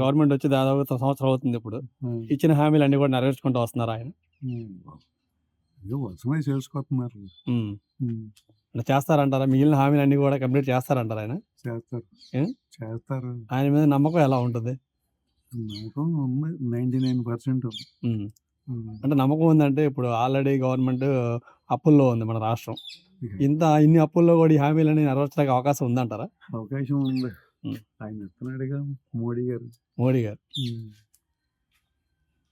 Government వచ్చి దాదాపు సంవత్సరం అవుతుంది ఇప్పుడు. ఇచ్చిన హామీలు అన్ని కూడా నెరవేర్చుకుంటూ వస్తున్నారు ఆయన. వసమై చేసుకుంటున్నారు. అంటే చేస్తారంటారా? మిగిలిన హామీలు అన్ని కూడా కంప్లీట్ చేస్తారంటారా ఆయన? చేస్తారు. ఆయన మీద నమ్మకం ఎలా ఉంటుంది? నమ్మకం ఉంది, 99%. అంటే నమ్మకం ఉందంటే ఇప్పుడు ఆల్రెడీ గవర్నమెంట్ అప్పుల్లో ఉంది మన రాష్ట్రం. ఇన్ని అప్పుల్లో కూడా ఈ హామీలని నెరవేర్చడానికి అవకాశం ఉందంటారా? అవకాశం ఉంది. ఆయన ఇస్తున్నాడుగా మోడీ గారు.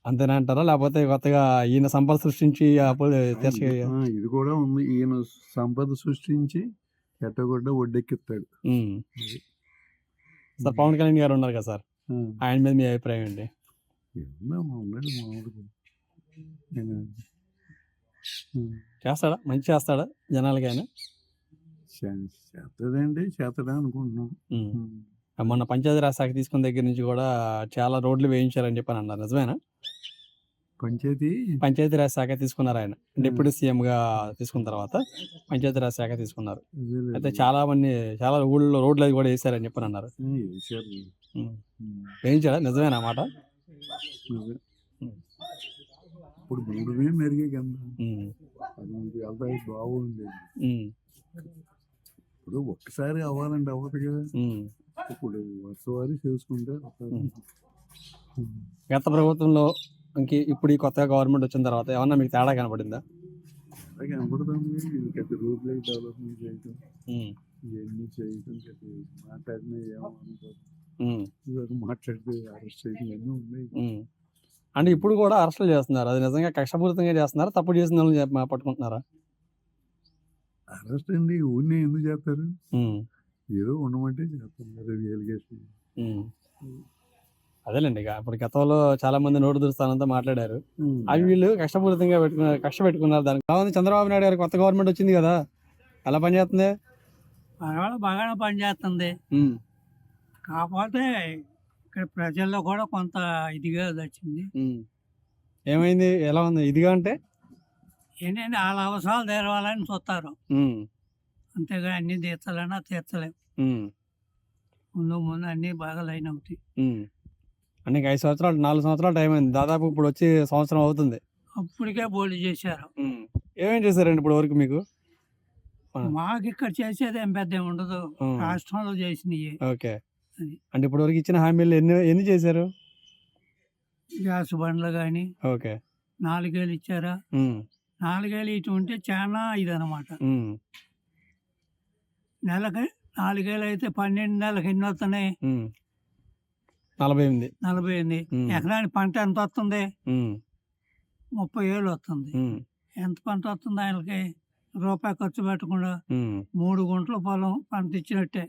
అంతేనా అంటారా? లేకపోతే కొత్తగా ఈయన సంపద సృష్టించి అప్పులు ఇది కూడా ఉంది. ఈయన సంపద సృష్టించి ఎట్టగొడ్డ వడ్డెక్కిస్తాడు. సార్ పవన్ కళ్యాణ్ గారు ఉన్నారు కదా సార్, ఆయన మీద మీ అభిప్రాయం ఏంటి? చేస్తాడా? మంచి చేస్తాడా జనాలకి ఆయన? చేస్తాడా అనుకుంటున్నాం. మొన్న పంచాయతీరాజ్ శాఖ తీసుకున్న దగ్గర నుంచి కూడా చాలా రోడ్లు వేయించారని చెప్పని అన్నారు, నిజమేనా? పంచాయతీరాజ్ శాఖ తీసుకున్నారు ఆయన డిప్యూటీ సీఎంగా తీసుకున్న తర్వాత పంచాయతీరాజ్ శాఖ తీసుకున్నారు. అయితే చాలా ఊళ్ళో రోడ్లు అది కూడా వేసారని చెప్పని అన్నారు. వేయించాడా? నిజమేనా మాట? ఇప్పుడు మెరుగే బాగుంది. ఇప్పుడు ఒక్కసారి అవ్వాలంటే అవ్వదు కదా. ఇప్పుడు వర్షవారి చేసుకుంటే గత ప్రభుత్వంలో ఇప్పుడు ఈ కొత్తగా గవర్నమెంట్ వచ్చిన తర్వాత ఏమన్నా మీకు తేడా కనపడిందా? కనపడుతుంది. రోడ్లు డెవలప్మెంట్ చేయటం, ఇవన్నీ చేయటం, మాట్లాడినా మాట్లాడితే అరెస్ట్ చేయడం అన్నీ ఉన్నాయి. అంటే ఇప్పుడు కూడా అరెస్టులు చేస్తున్నారు. అది నిజంగా కక్షపూరితంగా చేస్తున్నారా? తప్పు చేసిన వాళ్ళని పట్టుకుంటున్నారా? అరెస్ట్ అండి ఊరిని ఎందుకు చేస్తారు? ఏదో ఉండమంటే చేస్తారు. అదేలేండి. ఇప్పుడు గతంలో చాలా మంది నోటు దురుస్తానంతా మాట్లాడారు. అవి వీళ్ళు కష్టపూరితంగా కష్ట పెట్టుకున్నారు. దానికి కావాలి. చంద్రబాబు నాయుడు గారు కొత్త గవర్నమెంట్ వచ్చింది కదా, ఎలా పనిచేస్తుంది? బాగానే పనిచేస్తుంది. కాకపోతే ఇక్కడ ప్రజల్లో కూడా కొంత ఇదిగా వచ్చింది. ఏమైంది? ఎలా ఉంది ఇదిగా అంటే? ఏంటంటే వాళ్ళ అవసరాలు తీరవాలని చూస్తారు, అంతేగా అన్ని తీర్చాలన్నా తీర్చలేము. ముందు అన్ని బాగా లైన్ అవుతాయి. అంటే 5 సంవత్సరాలు 4 సంవత్సరాలు టైం అయింది దాదాపు. ఇప్పుడు వచ్చి సంవత్సరం అవుతుంది. అప్పటికే బోల్డ్ చేశారు. ఏమేం చేశారండి ఇప్పుడు వరకు మీకు? మాకు ఇక్కడ చేసేది ఏం పెద్ద ఉండదు, రాష్ట్రంలో చేసినవి. ఓకే. అంటే ఇప్పుడు వరకు ఇచ్చిన హామీలు ఎన్ని చేశారు? గ్యాస్ బండ్లు కానీ ఓకే 4 ఏళ్ళు ఇచ్చారా? 4 ఏళ్ళు ఇటు ఉంటే చాలా ఇదనమాట. నెలకి 4 ఏళ్ళు అయితే 12 నెలలకు ఎన్ని వస్తున్నాయి? 48. ఎకరానికి పంట ఎంత వస్తుంది? 30 ఏళ్ళు వస్తుంది. ఎంత పంట వస్తుంది ఆయనకి? రూపాయి ఖర్చు పెట్టకుండా 3 గుంటల పొలం పంట ఇచ్చినట్టే.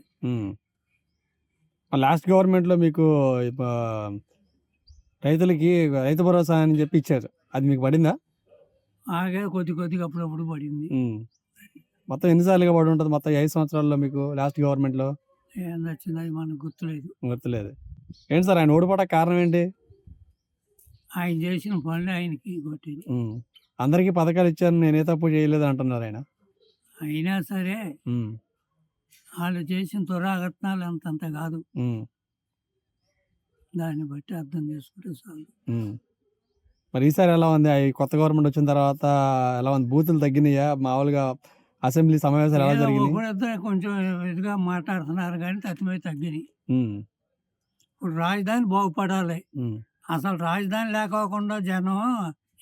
లాస్ట్ గవర్నమెంట్ లో మీకు రైతులకి రైతు భరోసా అని చెప్పి ఇచ్చారు, అది మీకు పడిందా? ఆగే కొద్దిగా అప్పుడప్పుడు పడింది. మొత్తం ఎన్నిసార్లుగా పడి ఉంటుంది మొత్తం 5 సంవత్సరాల్లో మీకు లాస్ట్ గవర్నమెంట్ లో? ఏం వచ్చింది అది మనకు గుర్తులేదు. ఏంటి సార్ ఆయన ఓడిపోవడానికి కారణం ఏంటి? ఆయన చేసిన పనులు ఆయనకి కొట్టేది. అందరికీ పథకాలు ఇచ్చారు, నేనే తప్పు చేయలేదు అంటున్నారు ఆయన. అయినా సరే వాళ్ళు చేసిన దురాగత్నాలు అంతంత కాదు, దాన్ని బట్టి అర్థం చేసుకుంటే చాలు. మరి ఈసారి ఎలా ఉంది? కొత్త గవర్నమెంట్ వచ్చిన తర్వాత ఎలా ఉంది? బూతులు తగ్గినాయా? మామూలుగా అసెంబ్లీ సమావేశాలు ఎలా జరిగినాయి? కొంచెం ఇదిగా మాట్లాడుతున్నారు కానీ తగ్గినాయి. ఇప్పుడు రాజధాని బాగుపడాలి. అసలు రాజధాని లేకోకుండా జనం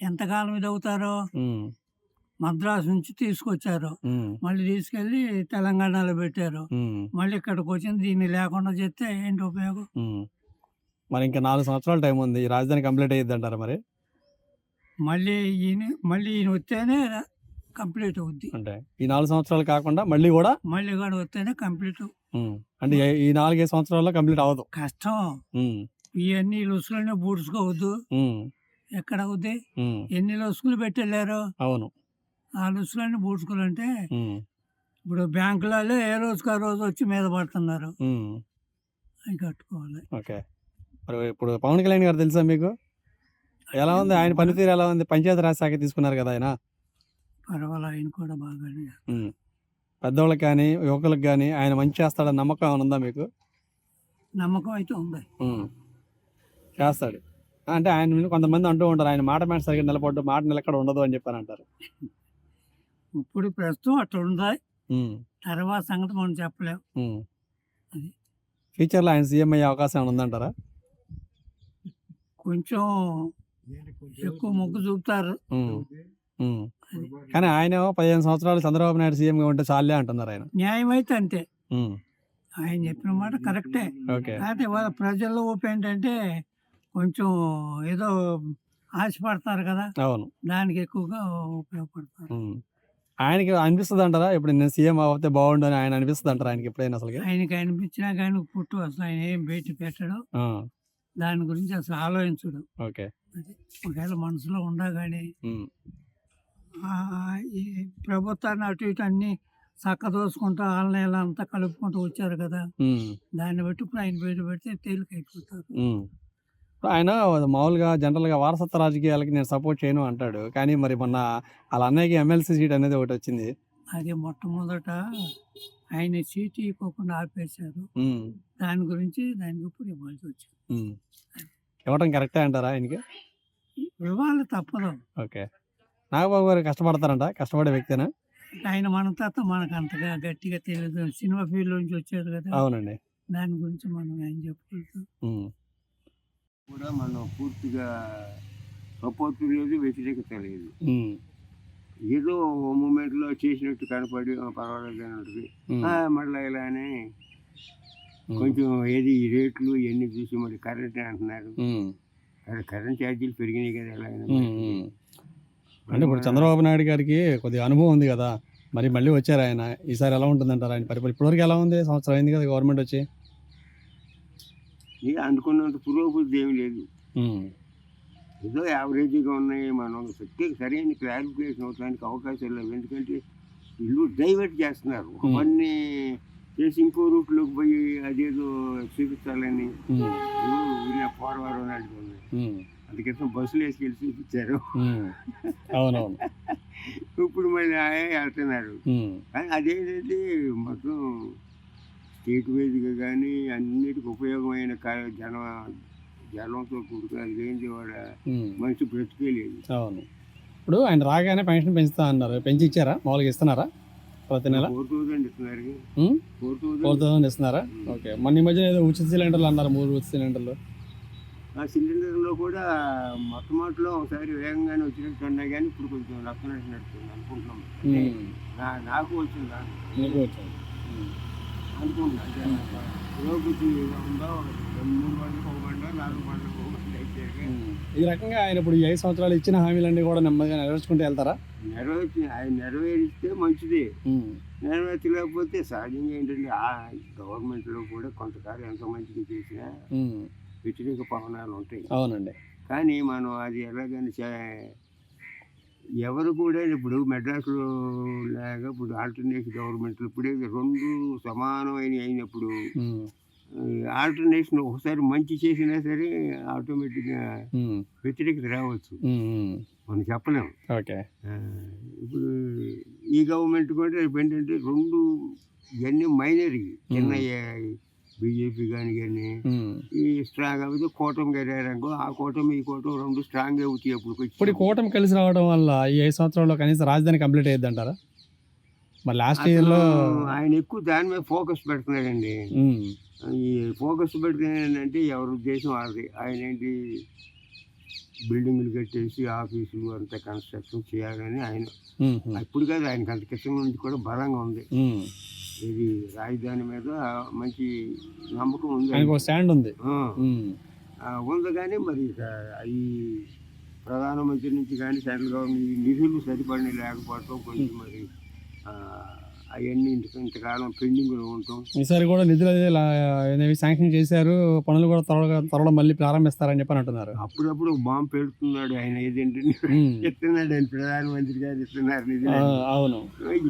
ఎంతకాలం ఇది అవుతారో. మద్రాసు నుంచి తీసుకొచ్చారు, మళ్ళీ తీసుకెళ్లి తెలంగాణలో పెట్టారు, మళ్ళీ ఇక్కడికి వచ్చింది. దీన్ని లేకుండా చేస్తే ఏంటి ఉపయోగం? మరి ఇంకా 4 సంవత్సరాల టైం ఉంది, ఈ రాజధాని కంప్లీట్ అయ్యిద్ది అంటారా? మరి మళ్ళీ ఈయన వస్తేనే కంప్లీట్ అవుద్ది. అంటే ఈ 4 సంవత్సరాలు కాకుండా మళ్ళీ కూడా వస్తేనే కంప్లీట్. అంటే ఈ 4-5 సంవత్సరాల్లో కంప్లీట్ అవ్వదు, కష్టం. ఇవన్నీ లొసుకులనే బూడ్చుకోవద్దు. ఎక్కడ అవుద్ది? ఎన్ని లొసుకులు పెట్టెళ్ళారు. అవును, ఆ లొసుకులన్నీ బూడ్చుకోవాలంటే ఇప్పుడు బ్యాంకులలో ఏ రోజుకి ఆ రోజు వచ్చి మీద పడుతున్నారు, అవి కట్టుకోవాలి. ఓకే. మరి ఇప్పుడు పవన్ కళ్యాణ్ గారు తెలుసా మీకు? ఎలా ఉంది ఆయన పనితీరు? ఎలా ఉంది? పంచాయతీరాజ్ శాఖ తీసుకున్నారు కదా ఆయన. పర్వాలేదు, ఆయన కూడా బాగానే. పెద్దవాళ్ళకి కానీ యువకులకు కానీ ఆయన మంచి చేస్తాడని నమ్మకం ఏమైనా ఉందా మీకు? నమ్మకం అయితే ఉంది. చేస్తాడు. అంటే ఆయన మీద కొంతమంది అంటూ ఉంటారు, ఆయన మాట సరిగ్గా నిలబడ్డు, మాట నిలకడ ఉండదు అని చెప్పని అంటారు. ఇప్పుడు ప్రస్తుతం అట్లా ఉంది. ఉమ్, తర్వాత సంగతి మనం చెప్పలేం. ఉమ్. అది. ఫ్యూచర్లో ఆయన సీఎం అయ్యే అవకాశం ఏమైనా ఉందంటారా? కొంచెం ఎక్కువ మొగ్గు చూపుతారు. ఉమ్, ఉమ్. కానీ ఆయన 15 సంవత్సరాలు చంద్రబాబు నాయుడు సీఎంగా ఉంటే చాలే అంటున్నారు ఆయన. న్యాయం అయితే అంతే. ఉమ్, ఆయన చెప్పిన మాట కరెక్టే. ఓకే. అయితే వాళ్ళ ప్రజల్లో ఊపు ఏంటంటే కొంచెం ఏదో ఆశపడతారు కదా, అవును. దానికి ఎక్కువగా ఉపయోగపడతారు. ఉమ్. ఆయనకి అనిపిస్తుంది అంటారా ఇప్పుడు నేను సీఎం అవుతే బాగుండు అని ఆయన అనిపిస్తుంది అంటారా ఆయనకి ఎప్పుడైనా అసలు? ఆయనకి అనిపించినా కానీ పుట్టు అసలు ఆయన ఏం బయట పెట్టడు, దాని గురించి అసలు ఆలోచించడు. ఓకే. అది ఒకవేళ మనసులో ఉండగానే ఉమ్, ఈ ప్రభుత్వాన్ని అటు ఇటు అన్ని చక్కదోసుకుంటూ ఆలయాలు అంతా కలుపుకుంటూ వచ్చారు కదా, ఉమ్, దాన్ని బట్టి ఇప్పుడు ఆయన బయట పెడితే తేలికైపోతారు. ఉమ్. ఇప్పుడు ఆయన మామూలుగా జనరల్గా వారసత్వ రాజకీయాలకి నేను సపోర్ట్ చేయను అంటాడు, కానీ మరి మొన్న వాళ్ళ అన్నయ్యకి ఎమ్మెల్సీ సీట్ అనేది ఒకటి వచ్చింది. అది మొట్టమొదట ఆయన సీటు ఇవ్వకుండా ఆపేశారు, ఉమ్, దాని గురించి దానికి ఇప్పుడు ఇవ్వాల్సి వచ్చింది. ఉమ్. ఇవ్వడం కరెక్టే అంటారా ఆయనకి? ఇవ్వాలి తప్పదు. ఓకే. నాగబాబు గారు కష్టపడతారంట, కష్టపడే వ్యక్తేనా? ఆయన మన తర్వాత మనకు అంతగా గట్టిగా తెలియదు, సినిమా ఫీల్డ్ నుంచి వచ్చారు కదా, అవునండి. దాని గురించి మనం ఏం చెప్పగలుగుతాం. ఉమ్, కూడా మనం పూర్తిగా సపోర్ట్ లేదు, వ్యతిరేకత లేదు. ఉమ్, ఏదో ఓ మూమెంట్లో చేసినట్టు కనపడి పర్వాలేదు అన్నట్టు ఉమ్, మళ్ళీ ఇలా అని ఉమ్, కొంచెం ఏది ఈ రేట్లు ఇవన్నీ చూసి మరి కరెంట్ అంటున్నారు. ఉమ్, కరెంట్ ఛార్జీలు పెరిగినాయి కదా ఎలాగైనా. ఉమ్, ఉమ్. అంటే ఇప్పుడు చంద్రబాబు నాయుడు గారికి కొద్దిగా అనుభవం ఉంది కదా, మరి మళ్ళీ వచ్చారు ఆయన, ఈసారి ఎలా ఉంటుందంటారు ఆయన పరిపాలన? ఇప్పటివరకు ఎలా ఉంది? సంవత్సరం అయింది కదా గవర్నమెంట్ వచ్చి. ఇది అనుకున్నంత పురోగతి ఏమి లేదు, ఉమ్, ఏదో యావరేజ్గా ఉన్నాయి. మనం సరైన క్లారిఫికేషన్ అవడానికి అవకాశం లేదు, ఎందుకంటే ఇల్లు డైవర్ట్ చేస్తున్నారు. అవన్నీ చేసి ఇంకో రూట్లోకి పోయి అదేదో చూపించాలని ఉమ్, పోరవారం నాటికి ఉన్నాయి. ఉమ్, అందుకోసం బస్సులు వేసుకెళ్ళి చూపించారు. ఉమ్. అవునవును. ఇప్పుడు మళ్ళీ వెళ్తున్నారు. ఉమ్, కానీ అదేంటంటే మొత్తం స్టేట్ వైజ్గా కానీ అన్నిటికి ఉపయోగమైన జనంతో కూడుకుని అది లేని వాడ ఉమ్. మనిషి బ్రతికే లేదు. అవును. ఇప్పుడు ఆయన రాగానే పెన్షన్ పెంచుతా అన్నారు, పెంచి ఇచ్చారా? మామూలుగా ఇస్తున్నారా ప్రతి నెల? 4,000 ఇస్తున్నారు. ఉమ్? 4,000 4,000 ఇస్తున్నారా? ఓకే. మొన్న ఈ మధ్యన ఏదో ఉచిత సిలిండర్లు అన్నారు, 3 ఉచిత సిలిండర్లు. ఆ సిలిండర్లో కూడా మొట్టమొదటిలో ఒకసారి వేగంగానే వచ్చినట్టు ఉన్నాయి, కానీ ఇప్పుడు కొంచెం రక్షణ అనుకుంటున్నాం. ఉమ్, నాకు వచ్చిందా మీకు వచ్చింది. ఉమ్, అనుకుంటున్నా పురోగతి ఉందో 3 గంటలకు 1 గంట, 4 గంటలకు 1 గంట అయితే ఉమ్. ఈ రకంగా ఆయన ఇప్పుడు ఈ 5 సంవత్సరాలు ఇచ్చిన హామీలన్నీ కూడా నెమ్మదిగా నెరవేర్చుకుంటూ వెళ్తారా? ఆయన నెరవేరిస్తే మంచిదే, ఉమ్, నెరవేర్చలేకపోతే సహజంగా ఏంటంటే ఆ గవర్నమెంట్లో కూడా కొంతకాలం ఎంత మంచిగా చేసినా ఉమ్. వ్యతిరేక పవనాలు ఉంటాయి. అవునండి. కానీ మనం అది ఎలాగని ఎవరు కూడా ఇప్పుడు మెడ్రాస్లో లాగా ఇప్పుడు ఆల్టర్నేటివ్ గవర్నమెంట్లు ఇప్పుడే 2 సమానమైన అయినప్పుడు ఉమ్, ఆల్టర్నేషన్ ఒకసారి మంచి చేసినా సరే ఆటోమేటిక్గా ఉమ్, వ్యతిరేకత రావచ్చు, ఉమ్, ఉమ్. మనం చెప్పలేము. ఓకే. ఇప్పుడు ఈ గవర్నమెంట్ కూడా రేపు ఏంటంటే 2 ఇవన్నీ మైనరీ చిన్న బీజేపీ కానీ ఉమ్. ఈ స్ట్రాంగ్ అవుతుంది. కూటమి గడియారంగో ఆ కూటమి ఈ కూటమి 2 స్ట్రాంగ్ అవుతాయి. ఇప్పుడు ఈ కూటమి కలిసి రావడం వల్ల ఈ 5 సంవత్సరాల్లో కనీసం రాజధాని కంప్లీట్ అయ్యిద్ది అంటారా? మరి లాస్ట్ ఇయర్లో ఆయన ఎక్కువ దాని మీద ఫోకస్ పెడుతున్నాడండి. ఈ ఫోకస్ పెడితే ఏంటంటే ఎవరి ఉద్దేశం వాళ్ళది. ఆయన ఏంటి బిల్డింగ్లు కట్టేసి ఆఫీసులు అంతా కన్స్ట్రక్షన్ చేయాలని ఆయన ఇప్పుడు కాదు, ఆయనకి అంత కిష్టం నుంచి కూడా బలంగా ఉంది. ఇది రాజధాని మీద మంచి నమ్మకం ఉంది, స్టాండ్ ఉంది. ఉంది. కానీ మరి ఈ ప్రధానమంత్రి నుంచి కానీ సెంట్రల్ గవర్నమెంట్ ఈ నిధులు సరిపడిన లేకపోవటం కొంచెం మరి అవన్నీ ఇంతకాలం పెండింగ్లో ఉంటాం. ఈసారి కూడా నిధులు శాంక్షన్ చేశారు, పనులు కూడా త్వరలో మళ్ళీ ప్రారంభిస్తారని చెప్పని అంటున్నారు. అప్పుడప్పుడు బాంబు పెడుతున్నాడు ఆయన, ఏదేంటి ఇస్తున్నాడు ఆయన, ప్రధానమంత్రి గారు ఇస్తున్నారు నిధులు. అవును,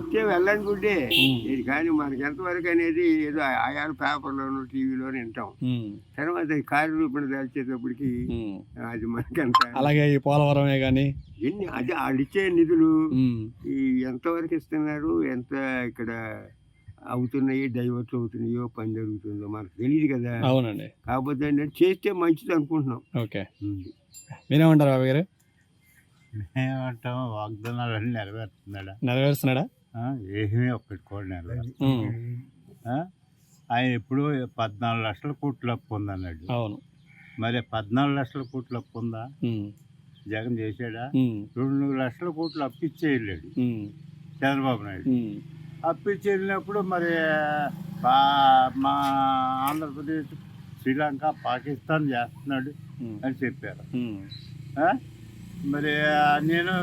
ఇచ్చే వెళ్ళనుకుంటే ఇది, కానీ మనకి ఎంతవరకు అనేది ఏదో ఆయాల పేపర్లోనూ టీవీలోనూ వింటాం. తర్వాత కార్యరూపణ దాల్చేటప్పటికి అది మనకి అంత. అలాగే ఈ పోలవరమే కానీ ఎన్ని అది వాళ్ళు ఇచ్చే నిధులు ఈ ఎంతవరకు ఇస్తున్నారు, ఎంత ఇక్కడ అవుతున్నాయి, డైవర్ట్ అవుతున్నాయో, పని జరుగుతుందో మనకు తెలియదు కదా. అవునండి. కాకపోతే ఏంటంటే చేస్తే మంచిది అనుకుంటున్నాం. ఓకే. మీరేమంటారు బాబు గారు? మేమంటాం వాగ్దానాలన్నీ నెరవేరుతున్నాడా? నెరవేరుస్తున్నాడా? ఏమీ ఒక్కటి కూడా నెరవేరు. ఉమ్. ఆయన ఎప్పుడు 14 లక్షల కోట్లు అప్పు ఉందన్నాడు. అవును. మరి 14 లక్షల కోట్లు అప్పు ఉందా? ఉమ్. జగన్ చేశాడా? ఉమ్. 2 లక్షల కోట్లు అప్పు ఇచ్చి వెళ్ళాడు ఉమ్. చంద్రబాబు నాయుడు. ఉమ్. అప్పు ఇచ్చి వెళ్ళినప్పుడు మరి మా ఆంధ్రప్రదేశ్, శ్రీలంక, పాకిస్తాన్ చేస్తున్నాడు ఉమ్. అని చెప్పారు. ఉమ్. మరి నేను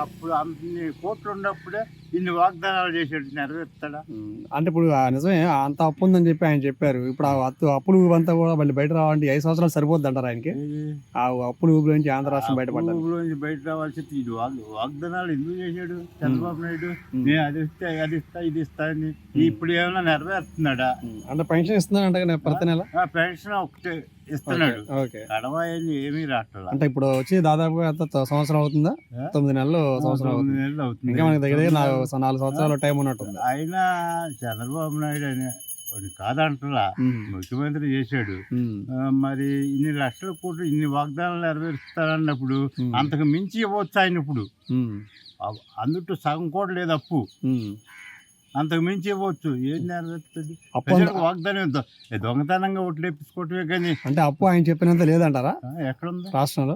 అప్పుడు అన్ని కోట్లు ఉన్నప్పుడే ఇన్ని వాగ్దానాలు చేసాడు, నెరవేరుతాడా? అంటే ఇప్పుడు నిజమే అంత అప్పు ఉందని చెప్పి ఆయన చెప్పారు. ఇప్పుడు ఆ అప్పులు అంతా కూడా మళ్ళీ బయట రావాలంటే 5 సంవత్సరాలు సరిపోద్ది అంటారు ఆయనకి. ఆ అప్పులు ఊబి నుంచి ఆంధ్ర రాష్ట్రం బయటపడ్డారు. నుంచి బయట రావాల్సి ఇది వాగ్దానాలు ఎందుకు చేశాడు చంద్రబాబు నాయుడు? నేను అది ఇస్తా, అది ఇస్తా, ఇది ఇస్తా అని. ఇప్పుడు ఏమైనా నెరవేరుతున్నాడా? అంటే పెన్షన్ ఇస్తున్నారంట ప్రతి నెల. పెన్షన్ ఒకటే ఇస్తున్నాడు, ఓకే. కడవాయని ఏమీ రావట్లేదు. అంటే ఇప్పుడు వచ్చి దాదాపుగా సంవత్సరం అవుతుందా? 9 నెలలు సంవత్సరం 9 అవుతుంది. నెలలు అవుతుంది. ఇంకా మనకి దగ్గర 4 సంవత్సరాల టైం ఉన్నట్టుంది. అయినా చంద్రబాబు నాయుడు అని వాడు కాదంటలా, ముఖ్యమంత్రి చేశాడు. మరి ఇన్ని లక్షల కోట్లు, ఇన్ని వాగ్దానాలు నెరవేరుస్తారన్నప్పుడు అంతకు మించి ఇవ్వచ్చు ఆయన. ఇప్పుడు అందుట్లో సగం కూడా లేదు అప్పు, అంతకు మించి ఇవ్వచ్చు. ఏం నెరవేరుతుంది? వాగ్దానం దొంగతనంగా ఓట్లు వేపించుకోవటమే కానీ. అంటే అప్పు ఆయన చెప్పినంత లేదంటారా ఎక్కడుంది? రాష్ట్రంలో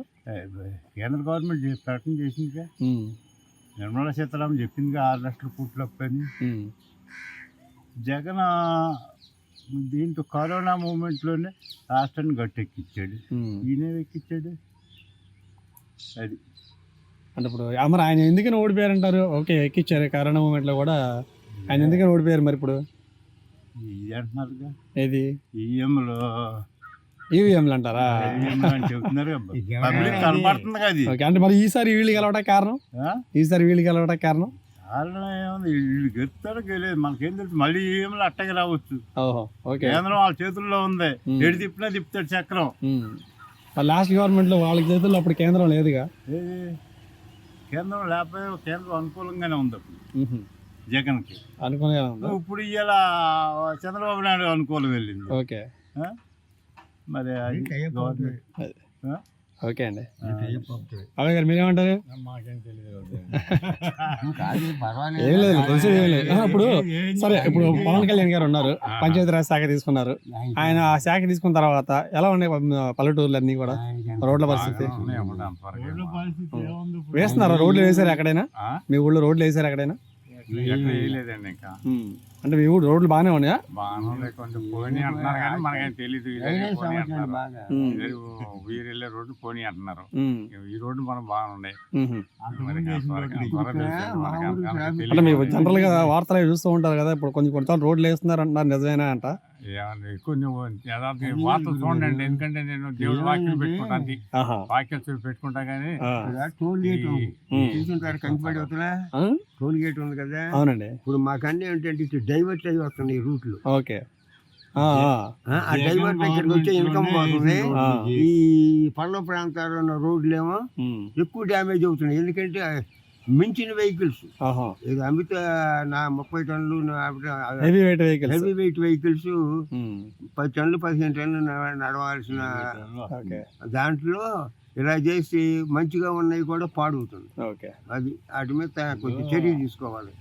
కేంద్ర గవర్నమెంట్ ప్రకటన చేసిందిగా, నిర్మలా సీతారామన్ చెప్పిందిగా 6 లక్షల కోట్లు అప్పు అని. జగన్ దీంట్లో కరోనా మూమెంట్లోనే రాష్ట్రాన్ని గట్టెక్కిచ్చాడు. ఈయన ఎక్కిచ్చాడు. అది అంటే ఇప్పుడు మరి ఆయన ఎందుకని ఓడిపోయారంటారు? ఓకే, ఎక్కిచ్చారు కరోనా మూమెంట్ లో కూడా. ఆయన ఎందుకని ఓడిపోయారు మరి ఇప్పుడు? ఇది అంటున్నారుగా, ఏది ఈవీఎంలు అంటారా? చెప్తున్నారు, పబ్లిక్ కనపడుతుంది కదా. అంటే మరి ఈసారి వీళ్ళు గెలవడానికి కారణం? ఈసారి వీళ్ళు గెలవడానికి కారణం ఏముంది? వీళ్ళు గెలుస్తారో గెలేదు మనకేం తెలుసు. మళ్ళీ ఈవీఎంలు అట్టగా రావచ్చు. కేంద్రం వాళ్ళ చేతుల్లో ఉంది, ఎడు తిప్పినా తిప్పుతాడు చక్రం. లాస్ట్ గవర్నమెంట్ లో వాళ్ళ చేతుల్లో అప్పుడు కేంద్రం లేదుగా. కేంద్రం లేకపోతే కేంద్రం అనుకూలంగానే ఉంది అప్పుడు జగన్కి, అనుకూలంగానే ఉంది. ఇప్పుడు ఇవాళ చంద్రబాబు నాయుడు అనుకూలం వెళ్ళింది. ఓకే. మరి గవర్నమెంట్. ఓకే అండి. అవే గారు మీరేమంటారు? మాకేం తెలియదు. ఏం లేదు, తెలిసేది ఏం లేదు. ఇప్పుడు సరే, ఇప్పుడు పవన్ కళ్యాణ్ గారు ఉన్నారు, పంచాయతీరాజ్ శాఖ తీసుకున్నారు. ఆయన ఆ శాఖ తీసుకున్న తర్వాత ఎలా ఉన్నాయి పల్లెటూర్లు అన్ని కూడా? రోడ్ల పరిస్థితి వేస్తున్నారా? రోడ్లు వేసారు ఎక్కడైనా? మీ ఊళ్ళో రోడ్లు వేసారు ఎక్కడైనా? వేయలేదండి ఇంకా. అంటే మీ ఊళ్ళో రోడ్లు బాగానే ఉన్నాయా? బాగానే కొంచెం పోనీ అంటున్నారు కానీ మనకేం తెలీదు. వీరెళ్ళే రోడ్డు పోనీ అంటున్నారు. ఈ రోడ్డు మనం బాగున్నాయి. అంటే మీరు జనరల్ గా వార్తలు చూస్తూ ఉంటారు కదా, ఇప్పుడు కొన్నిసార్లు రోడ్లు వేస్తున్నారు అంటున్నారు, నిజమేనా అంట? కొన్ని వార్తలు చూడండి, ఎందుకంటే నేను దేవుడు వాక్యం పెట్టుకుంటాను, వాక్యం పెట్టుకుంటా కానీ. టోల్ గేట్ కంచిపడి అవుతున్నా టోల్ గేట్ ఉంది కదా. అవునండి. ఇప్పుడు మాకన్నీ ఏంటంటే ఇటు డైవర్ట్ అయ్యి వస్తున్నాయి రూట్లు. ఓకే. ఆ డైవర్ట్ దగ్గరికి వచ్చే ఇన్కమ్ బాగుంది. ఈ పల్లె ప్రాంతాల్లో ఉన్న రోడ్లు ఏమో ఎక్కువ డ్యామేజ్ అవుతున్నాయి. ఎందుకంటే మించిన వెహికల్స్, అమిత 30 టన్నులు హెవీ వెయిట్ వెహికల్స్ 10 టన్నులు 15 టన్నులు నడవాల్సిన దాంట్లో ఇలా చేసి మంచిగా ఉన్నాయి కూడా పాడవుతుంది. అది వాటి మీద కొంచెం చర్య తీసుకోవాలి.